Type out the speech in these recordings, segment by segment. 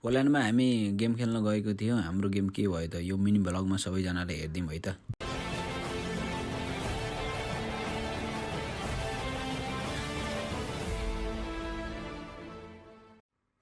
पोल्यान्डमा हामी गेम खेल्न गएको थियौँ। हाम्रो गेम के भयो त यो मिनी भ्लगमा सबैजनाले हेरिदिउँ है त।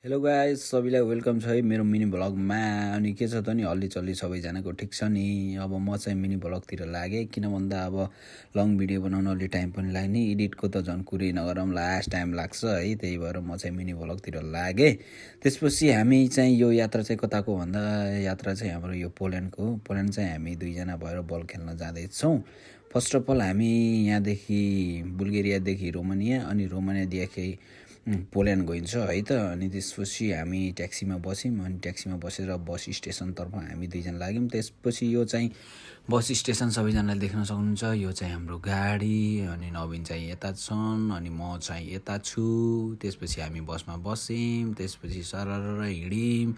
हेलो गाइस, सबैलाई वेलकम छ है मेरो मिनी भ्लगमा। अनि के छ त नि हल्लीचल्ली सबैजनाको ठिक छ नि। अब म चाहिँ मिनी भ्लगतिर लागेँ, किन भन्दा अब लङ भिडियो बनाउन अलि टाइम पनि लाग्ने, एडिटको त झन् कुरै नगरौँ लास्ट टाइम लाग्छ है। त्यही भएर म चाहिँ मिनी भ्लगतिर लागेँ। त्यसपछि हामी चाहिँ यो यात्रा चाहिँ कताको भन्दा यात्रा चाहिँ हाम्रो यो पोल्यान्डको हो। पोल्यान्ड चाहिँ हामी दुईजना भएर बल खेल्न जाँदैछौँ। फर्स्ट अफ अल हामी यहाँदेखि बुल्गेरियादेखि रोमानिया अनि रोमानियादेखि पोल्यान्ड गइन्छ है त। अनि त्यसपछि हामी ट्याक्सीमा बस्यौँ अनि ट्याक्सीमा बसेर बस स्टेसनतर्फ हामी दुईजना लाग्यौँ। त्यसपछि यो चाहिँ बस स्टेसन सबैजनाले देख्न सक्नुहुन्छ। यो चाहिँ हाम्रो गाडी अनि नवीन चाहिँ यता छन् अनि म चाहिँ यता छु। त्यसपछि हामी बसमा बस्यौँ, त्यसपछि सरर हिँड्यौँ।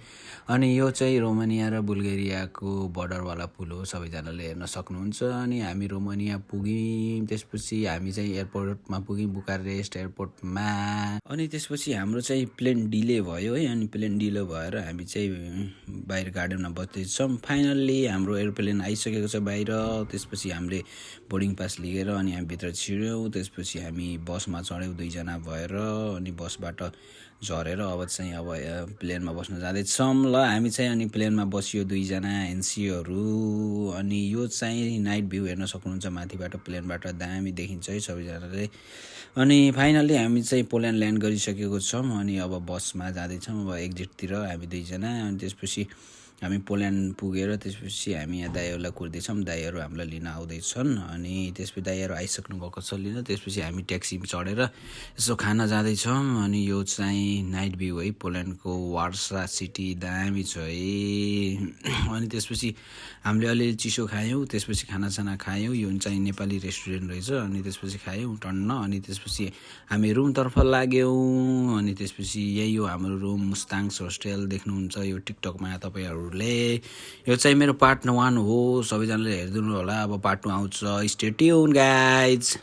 अनि यो चाहिँ रोमानिया र बुल्गेरियाको बर्डरवाला पुल हो, सबैजनाले हेर्न सक्नुहुन्छ। अनि हामी रोमानिया पुग्यौँ, त्यसपछि हामी चाहिँ एयरपोर्टमा पुग्यौँ, बुकारेस्ट एयरपोर्टमा। अनि त्यसपछि हाम्रो चाहिँ प्लेन डिले भयो है। अनि प्लेन डिले भएर हामी चाहिँ बाहिर गार्डनमा बस्दैछौँ। फाइनल्ली हाम्रो एयरप्लेन आइसकेको छ बाहिर। त्यसपछि हामीले बोर्डिङ पास लिएर अनि हामी भित्र छिर्यौँ। त्यसपछि हामी बसमा चढ्यौँ दुईजना भएर अनि बसबाट झरेर अब प्लेनमा बस्न जाँदैछौँ। ल हामी चाहिँ अनि प्लेनमा बसियो दुईजना एनसीहरू। अनि यो चाहिँ नाइट भ्यू हेर्न सक्नुहुन्छ माथिबाट, प्लेनबाट दामी देखिन्छ है सबैजनाले। अनि फाइनल्ली हामी चाहिँ पोल्यान्ड ल्यान्ड गरिसकेको छौँ। अनि अब बसमा जाँदैछौँ अब एक्जिटतिर हामी दुईजना। अनि त्यसपछि हामी पोल्यान्ड पुगेर त्यसपछि हामी यहाँ दाइहरूलाई कुर्दैछौँ। दाइहरू हामीलाई लिन आउँदैछन्। अनि त्यसपछि दाइहरू आइसक्नु भएको छ लिन। त्यसपछि हामी ट्याक्सी चढेर यसो खाना जाँदैछौँ। अनि यो चाहिँ नाइट भ्यू है पोल्यान्डको वार्सा सिटी, दामी छ है। अनि त्यसपछि हामीले अलिअलि चिसो खायौँ, त्यसपछि खानासाना खायौँ। यो चाहिँ नेपाली रेस्टुरेन्ट रहेछ। अनि त्यसपछि खायौँ टन्न। अनि त्यसपछि हामी रुमतर्फ लाग्यौँ। अनि त्यसपछि यही हो हाम्रो रुम, मुस्ताङ्स होस्टेल देख्नुहुन्छ यो टिकटकमा तपाईँहरूले। यो चाहिँ मेरो पार्ट 1 हो, सबैजनाले हेरिदिनु होला। अब पार्ट 2 आउँछ, स्टे ट्युन गाइज।